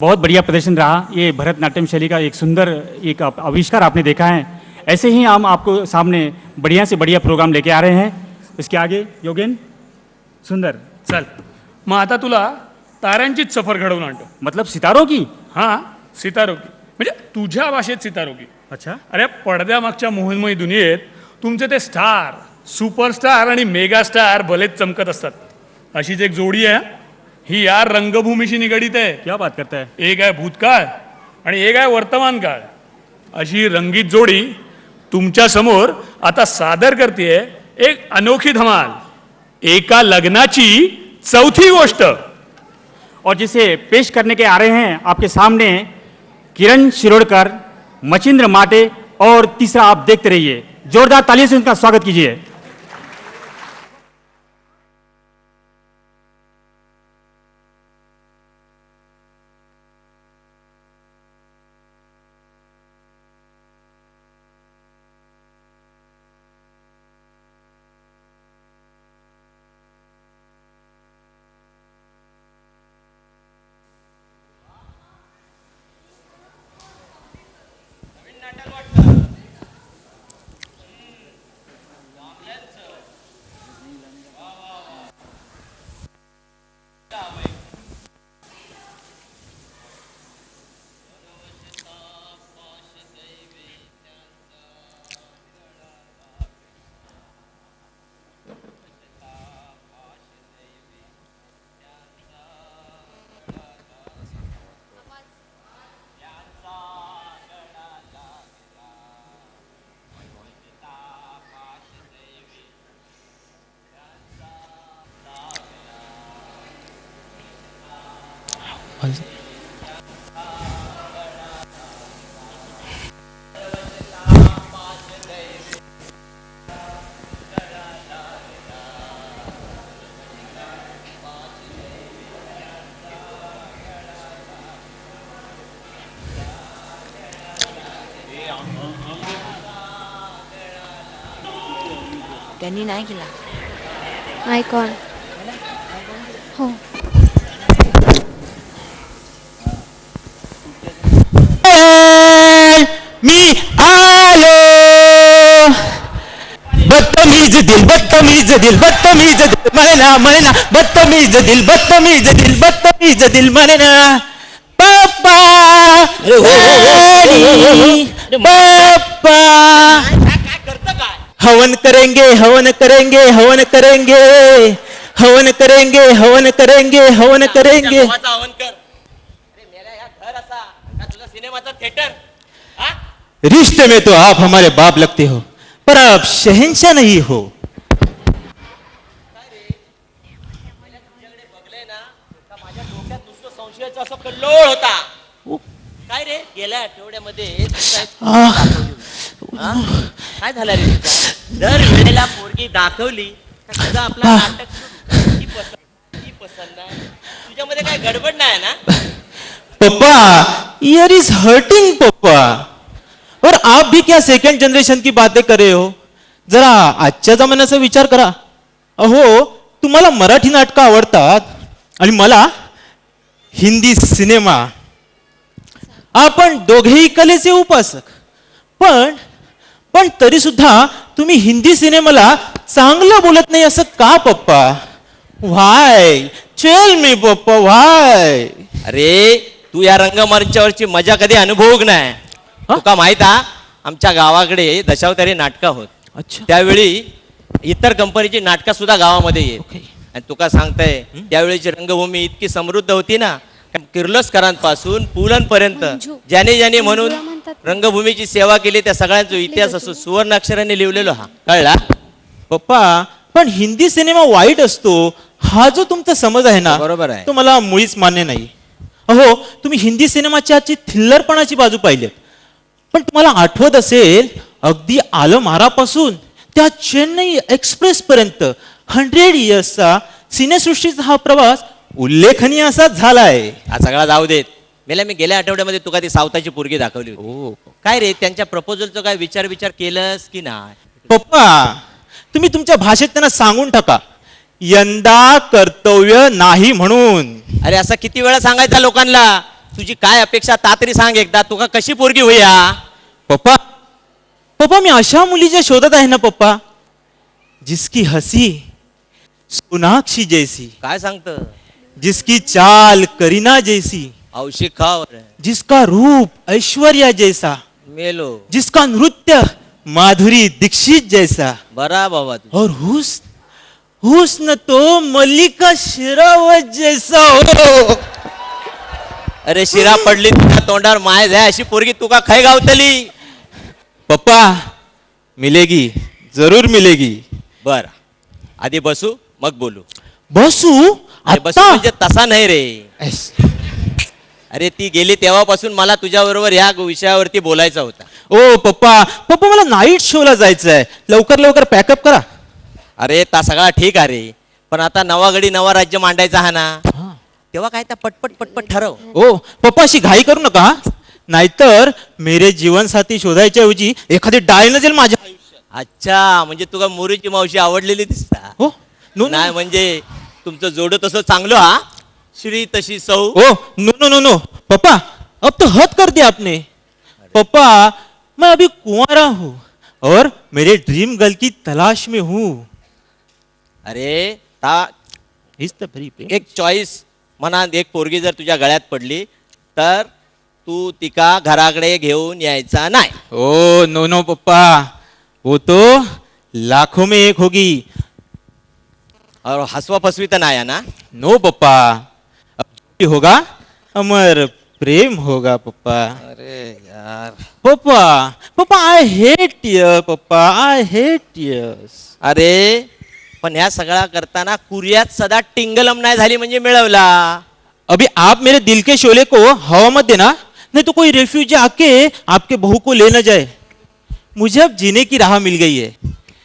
बहुत बढ़िया प्रदर्शन रहा। ये भरतनाट्यम शैली का एक सुंदर एक आविष्कार आपने देखा है। ऐसे ही हम आपको सामने बढ़िया से बढ़िया प्रोग्राम लेके आ रहे हैं। इसके आगे योगेन सुंदर चल मग आता तुला ताऱ्यांचीच सफर घडवून आणतो. मतलब सितारों की। हां, सितारो की म्हणजे तुझ्या भाषेत सितारो की. अच्छा अरे पडद्यामागच्या मोहनमयी दुनियेत तुमचे ते स्टार, सुपरस्टार आणि मेगा स्टार भलेच चमकत असतात. अशीच एक जोडी आहे. ही यार रंगभूमीशी निगडीत आहे. क्या बात करता है. एक आहे भूतकाळ आणि एक आहे वर्तमान काळ. अशी रंगीत जोडी तुमच्या समोर आता सादर करते एक अनोखी धमाल. एका लग्नाची चौथी गोष्ट. और जिसे पेश करने के आ रहे हैं आपके सामने किरण शिरोडकर, मचिंद्र माटे और तीसरा आप देखते रहिए. जोरदार तालियों से उनका स्वागत कीजिए. त्यांनी नाही केला. आयकॉन हो. मी आलो. बदतमीज दिल, बदतमीज दिल, बदतमीज दिल म्हणना म्हणना, बदतमीज दिल, बदतमीज दिल, बदतमीज दिल म्हणना. पप्पा पप्पा हवन करेंगे, हवन करेंगे, हवन करेंगे, हवन करेंगे, हवन करेंगे, हवन करेंगे. हवन कर. अरे मेरा या घर असा का तुझा सिनेमाचा थिएटर. रिश्ते में तो आप हमारे बाप लगते हो, पर आप शहंशाह नहीं हो. तुझ्याकडे बघले ना का माझ्या डोक्यात नुसतं संशयाचा असा कल्लोळ होता. काय रे गेल्या आठवड्यामध्ये काय झालं रे तुझा? दर वेळेला पोरगी दाखवली का तुझं आपला नाटक सुरू. ही पसंत नाही. तुझ्यामध्ये काय गडबड नाही ना. पप्पा ईयर इज हर्टिंग पप्पा. और आप भी क्या सेकंड जनरेशन की बातें कर रहे हो. जरा आजच्या जमान्याचा विचार करा. अहो तुम्हाला मराठी नाटकं आवडतात आणि मला हिंदी सिनेमा. आपण दोघेही कलेचे उपासक, पण तरी सुद्धा तुम्ही हिंदी सिनेमाला चांगलं बोलत नाही असं का पप्पा. व्हाय टेल मी पप्पा व्हाय. अरे तू या रंगमंचावरची मजा कधी अनुभवू नाही. तुका माहित आहे आमच्या गावाकडे दशावतारी नाटकं होत. अच्छा. त्यावेळी इतर कंपनीची नाटकं सुद्धा गावामध्ये येत. आणि तुका सांगताय त्यावेळीची रंगभूमी इतकी समृद्ध होती ना. किर्लोस्करांपासून पुलंपर्यंत ज्याने ज्याने म्हणून रंगभूमीची सेवा केली त्या सगळ्यांचा इतिहास असो सुवर्ण अक्षरांनी लिहिलेलो. हा कळला पप्पा. पण हिंदी सिनेमा वाईट असतो हा जो तुमचा समज आहे ना, बरोबर आहे. तो मला मुळीच मान्य नाही. अहो तुम्ही हिंदी सिनेमाची आजची थिल्लरपणाची बाजू पाहिली, पण तुम्हाला आठवत असेल अगदी आलमारापासून त्या चेन्नई एक्सप्रेस पर्यंत 100 इयर्सचा सिनेसृष्टीचा हा प्रवास उल्लेखनीय असा झालाय. हा सगळा जाऊ देत. मी गेल्या आठवड्यामध्ये तुका ती सावताची पोरगी दाखवली होती. काय रे त्यांच्या प्रपोजलचं काय विचार केलंस की नाही. पप्पा तुम्ही तुमच्या भाषेत त्यांना सांगून टाका यंदा कर्तव्य नाही म्हणून. अरे असं किती वेळा सांगायचा लोकांना. तुझी काय अपेक्षा ता तरी सांग एकदा. तुका कशी पोरगी होईया? पप्पा पप्पा मी अशा मुलीच्या शोधात आहे ना पप्पा, जिसकी हंसी सोनाक्षी जैसी, काय सांगत? जिसकी चाल करीना जैसी, औषध खाव रे. जिसका रूप ऐश्वर्या जैसा, मेलो. जिसका नृत्य माधुरी दीक्षित जैसा, बरा बाबा तू. और हुस्न तो मल्लिका शेरावत जैसा हो. अरे शिरा पडली तुझ्या तोंडावर माय जाय अशी पोरगी तुका खय गावतली? पप्पा मिलेगी, जरूर मिलेगी. बर आधी बसू मग बोलू. बसू अरे बसू आता? म्हणजे तसा नाही रे. एस. अरे ती गेली तेव्हापासून मला तुझ्या बरोबर या विषयावरती बोलायचा होता. ओ पप्पा पप्पा मला नाईट शोला जायचं आहे, लवकर लवकर पॅकअप करा. अरे ता सगळा ठीक आहे रे, पण आता नवा गडी नवा राज्य मांडायचा हा ना, तेव्हा काय त्या पटपट पटपट ठरव. ओ पप्पा अशी घाई करू नका हा. नाहीतर मेरे जीवनसाथी शोधायच्या ऐवजी एखादी डाळ नसेल माझ्या आयुष्यात. अच्छा म्हणजे तुका मोरीची मावशी आवडलेली दिसता. हो नो नाही म्हणजे तुमचं जोड तसं चांगलं हा. श्री तशी सौ. Oh no no no no पप्पा, अब तो हद कर दिया आपने. पप्पा मैं अभी कुंवारा हूँ और मेरे ड्रीम गर्ल की तलाश में हूँ. अरे ता हीच तर खरी प्रेम. एक चॉईस म्हणा, एक पोरगी जर तुझ्या गळ्यात पडली तर तू तिका घराकडे घेऊन यायचा नाही. ओ नो नो पप्पा, वो तो लाखों में एक होगी. और हसवा फसवी तर नाही आहे ना? नो पप्पा, अब जो भी होगा अमर प्रेम होगा पप्पा. अरे यार. पप्पा पप्पा आई हेट टीयर, पप्पा आई हेट टीयर्स. अरे पण ह्या सगळा करताना कुर्यात सदा टिंगलम नाही झाली म्हणजे मिळवला. अभी आप मेरे दिल के शोले को हवा मत देना, नहीं तो कोई रेफ्यूजी आके आपके बहू को ले न जाए. मुझे अब जीने की राह मिल गई है.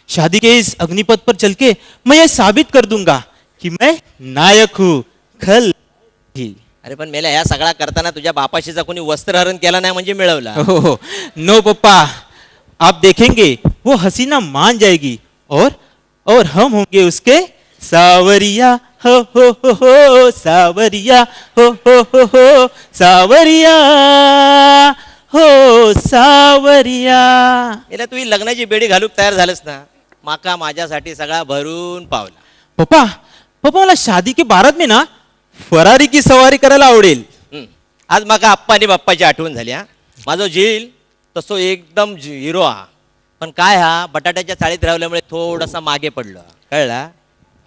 शादी के इस अग्निपथ पर चल के मैं ये साबित कर दूंगा कि मैं नायक हूँ, खल. अरे पण मेला ह्या सगळा करताना तुझ्या बापाशीचा कोणी वस्त्रहरण केला नाही म्हणजे मिळवला. ओह, नो पप्पा, आप देखेंगे वो हसीना मान जाएगी और हम होंगे उसके सावरिया. हो सावरिया, हो सावरिया, हो सावरिया. मेला तू ही लग्नाची बेडी घालूक तयार झालंस ना, माका माझ्यासाठी सगळा भरून पावला. पप्पा पप्पा मला शादी के बारात में ना फरारी की सवारी करायला आवडेल. आज माका आप्पा आणि बाप्पाची आठवण झाली. हा माझा झील तसो एकदम हिरो हा, पण काय हा बटाट्याच्या चाळीत राहिल्यामुळे थोडासा मागे पडलो. कळला?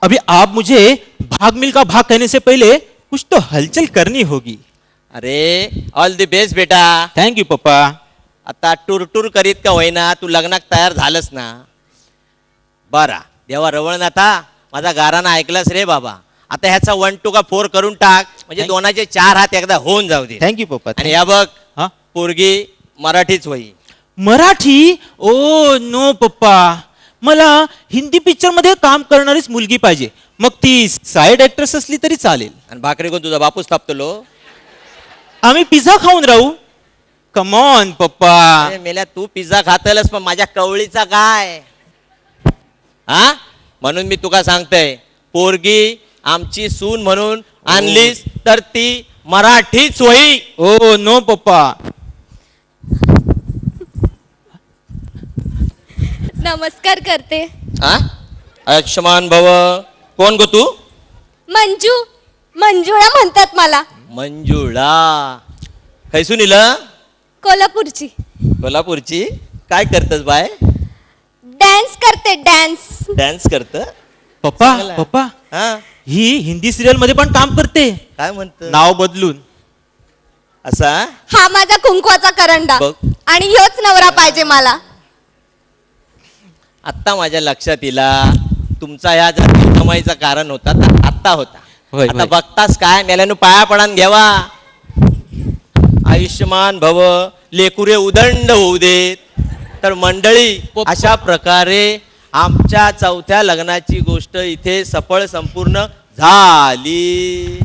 अभी आप मुझे भाग मिल्खा भाग कहने से पहले कुछ तो हलचल करनी होगी. अरे ऑल दी बेस्ट बेटा. थैंक यू पप्पा. आता टूर करीत का होईना तू लग्नाक तयार झालंस ना. बरा देवा रवळनाथा, माझा गाराना ऐकलास रे बाबा. आता ह्याचा 1 2 का 4 करून टाक, म्हणजे दोनाचे 4 हात एकदा होऊन जाऊ दे. थँक यू पप्पा. आणि या बघ हा पोरगी मराठीच होई. मराठी? ओ नो पप्पा, मला हिंदी पिक्चर मध्ये काम करणारीच मुलगी पाहिजे. मग ती साइड ऍक्ट्रेस असली तरी चालेल. आणि भाकरी कोण तुझा बापूस थापतलो? आम्ही पिझ्झा खाऊन राहू. कम ऑन पप्पा. अरे मेल्या तू पिझ्झा खातलस, पण माझ्या कवळीचा काय? हा म्हणून मी तुका सांगतोय, पोरगी आमची सून म्हणून आणलीस तर ती मराठीच होई. ओ नो पप्पा. नमस्कार करते. हा आयुष्यमान भव. कोण गो तू? मंजुळा म्हणतात मला. मंजुळा. खैसून इलं? कोल्हापूरची. कोल्हापूरची. काय करतस बाय? डान्स करते, डान्स. डान्स करत? पप्पा चांगलं आहे. पप्पा, हा ही हिंदी सिरियल मध्ये पण काम करते, काय म्हणत? नाव बदलून. असा हा माझा कुंकवाचा करंडा बघ. आणि ह्योच नवरा पाहिजे मला. आत्ता माझ्या लक्षात इला तुमचा ह्या जर कमाईचं कारण होता तर आत्ता होता. होय, आता होय. बघतास काय मेल्यानं पाया पडान घ्यावा. आयुष्यमान भव. लेकुरे उदंड होऊ देत. तर मंडळी अशा प्रकारे आमच्या 4थ्या लग्नाची गोष्ट इथे सफळ संपूर्ण झाली.